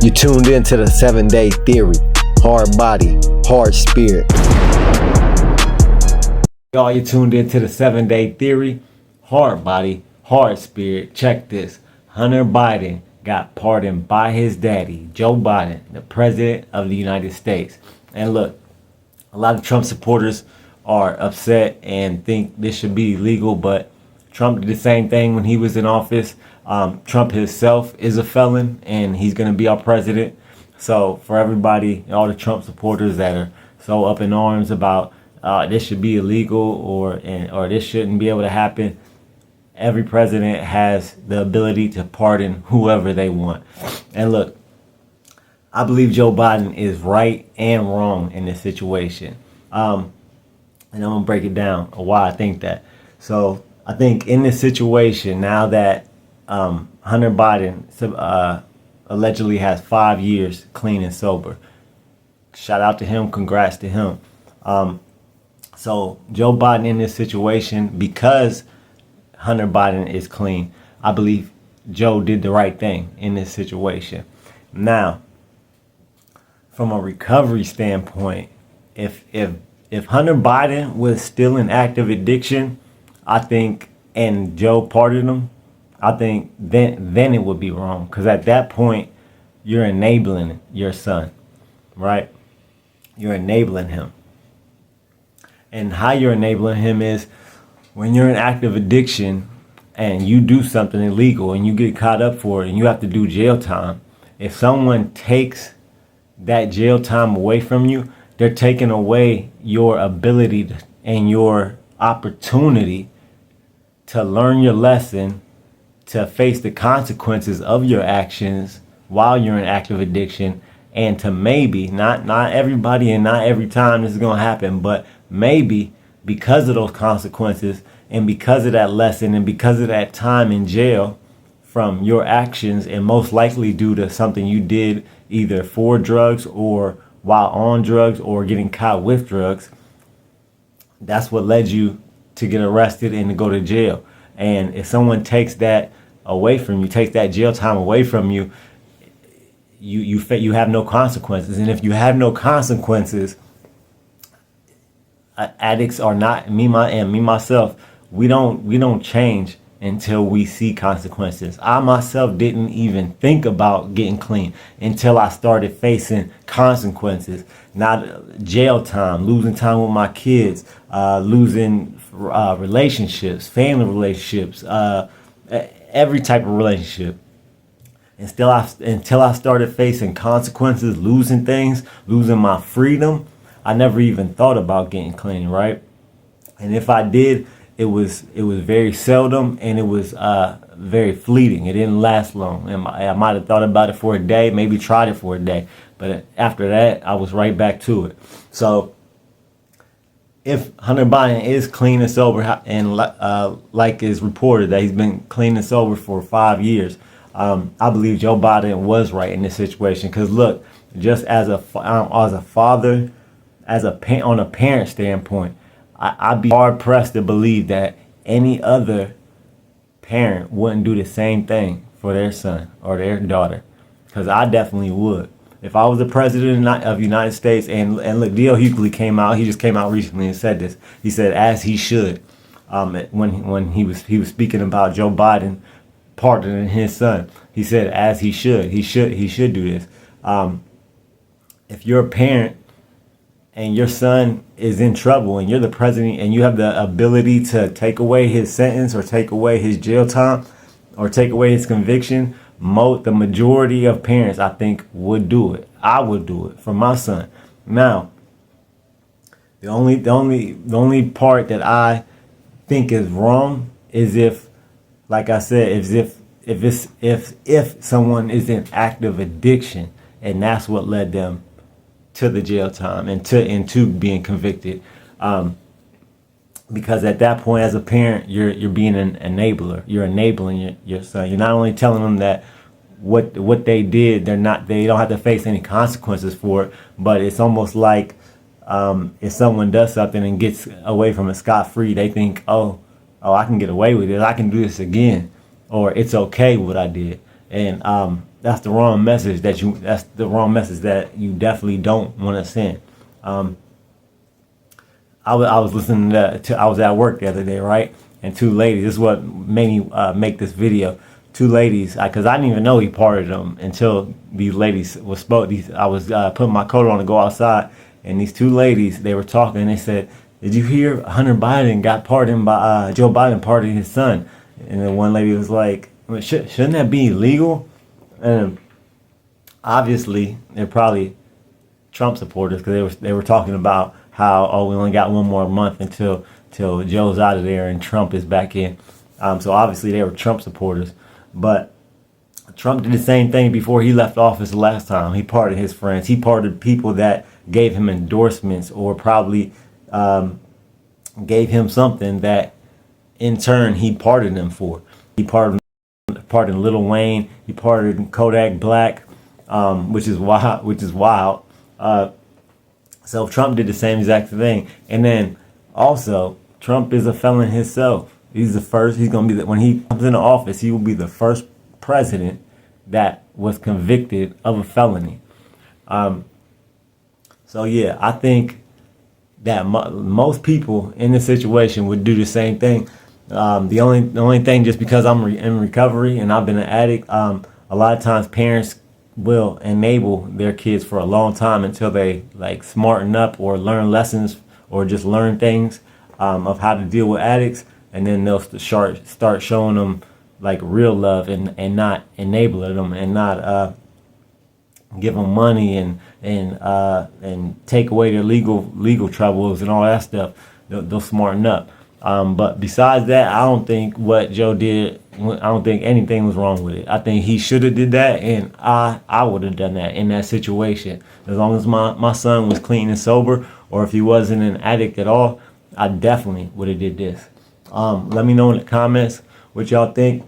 You tuned into the 7-Day Theory. Hard body, hard spirit. Y'all, you tuned into the 7-Day Theory. Hard body, hard spirit. Check this. Hunter Biden got pardoned by his daddy, Joe Biden, the president of the United States. And look, a lot of Trump supporters are upset and think this should be illegal, but Trump did the same thing when he was in office. Trump himself is a felon, and he's going to be our president. So for everybody, all the Trump supporters that are so up in arms about this should be illegal or this shouldn't be able to happen, every president has the ability to pardon whoever they want. And look, I believe Joe Biden is right and wrong in this situation. And I'm going to break it down why I think that. So I think in this situation, now that Hunter Biden allegedly has 5 years clean and sober, shout out to him, congrats to him. So Joe Biden in this situation, because Hunter Biden is clean, I believe Joe did the right thing in this situation. Now, from a recovery standpoint, if Hunter Biden was still in active addiction, I think, and Joe pardoned him, I think then it would be wrong, because at that point you're enabling your son, right? You're enabling him. And how you're enabling him is when you're in active addiction and you do something illegal and you get caught up for it and you have to do jail time. If someone takes that jail time away from you, they're taking away your ability and your opportunity to learn your lesson, to face the consequences of your actions while you're in active addiction, and to maybe, not everybody and not every time this is going to happen, but maybe because of those consequences and because of that lesson and because of that time in jail from your actions, and most likely due to something you did either for drugs or while on drugs or getting caught with drugs, that's what led you to get arrested and to go to jail. And if someone takes that away from you, takes that jail time away from you, you have no consequences. And if you have no consequences, addicts are not, me myself, we don't change until we see consequences. I myself didn't even think about getting clean until I started facing consequences. Not jail time, losing time with my kids, losing relationships, family relationships, every type of relationship. Until I started facing consequences, losing things, losing my freedom, I never even thought about getting clean, right? And if I did, it was very seldom, and it was very fleeting. It didn't last long. And I might have thought about it for a day, maybe tried it for a day, but after that, I was right back to it. So if Hunter Biden is clean and sober, and like is reported that he's been clean and sober for 5 years, I believe Joe Biden was right in this situation. Because look, just as a father, on a parent standpoint, I'd be hard pressed to believe that any other parent wouldn't do the same thing for their son or their daughter, because I definitely would. If I was the president of the United States, and look, D.L. Hughley came out. He just came out recently and said this. He said, as he should, when he was speaking about Joe Biden pardoning his son. He said, as he should. He should do this. If you're a parent and your son is in trouble and you're the president and you have the ability to take away his sentence or take away his jail time or take away his conviction, the majority of parents, I think, would do it. I would do it for my son. Now, the only part that I think is wrong is if, like I said, if someone is in active addiction and that's what led them to the jail time and to being convicted, because at that point, as a parent, you're being an enabler. You're enabling your son. You're not only telling them that what they did, they don't have to face any consequences for it, but it's almost like if someone does something and gets away from it scot-free, they think, oh, I can get away with it. I can do this again, or it's okay what I did. And that's the wrong message that's the wrong message that you definitely don't want to send. I was listening to I was at work the other day, right? And two ladies, this is what made me make this video. Two ladies, because I didn't even know he parted them until these ladies was spoke. I was putting my coat on to go outside, and these two ladies, they were talking, and they said, "Did you hear Hunter Biden got pardoned by Joe Biden pardoned his son?" And then one lady was like, well, "Shouldn't that be illegal?" And obviously, they're probably Trump supporters, because they were talking about how, we only got one more month until Joe's out of there and Trump is back in. So obviously they were Trump supporters. But Trump did the same thing before he left office the last time. He pardoned his friends. He pardoned people that gave him endorsements or probably gave him something that in turn he pardoned them for. He pardoned Lil Wayne. He pardoned Kodak Black, which is wild. So Trump did the same exact thing. And then also, Trump is a felon himself. He's going to be, when he comes into office, he will be the first president that was convicted of a felony. So yeah, I think that most people in this situation would do the same thing. The only thing, just because I'm in recovery and I've been an addict, a lot of times parents will enable their kids for a long time until they like smarten up or learn lessons or just learn things of how to deal with addicts, and then they'll start showing them like real love and not enabling them and not give them money and take away their legal troubles and all that stuff. They'll smarten up. But besides that, I don't think what Joe did, I don't think anything was wrong with it. I think he should have did that, and I would have done that in that situation. As long as my son was clean and sober, or if he wasn't an addict at all, I definitely would have did this. Let me know in the comments what y'all think.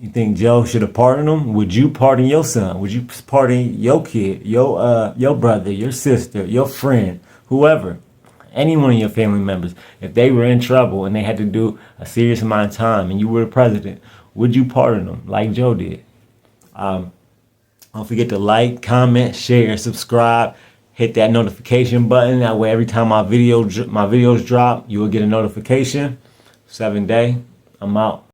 You think Joe should have pardoned him? Would you pardon your son? Would you pardon your kid, your brother, your sister, your friend, whoever? Any one of your family members, if they were in trouble and they had to do a serious amount of time and you were the president, would you pardon them like Joe did? Don't forget to like, comment, share, subscribe. Hit that notification button. That way every time my videos drop, you will get a notification. 7 Day. I'm out.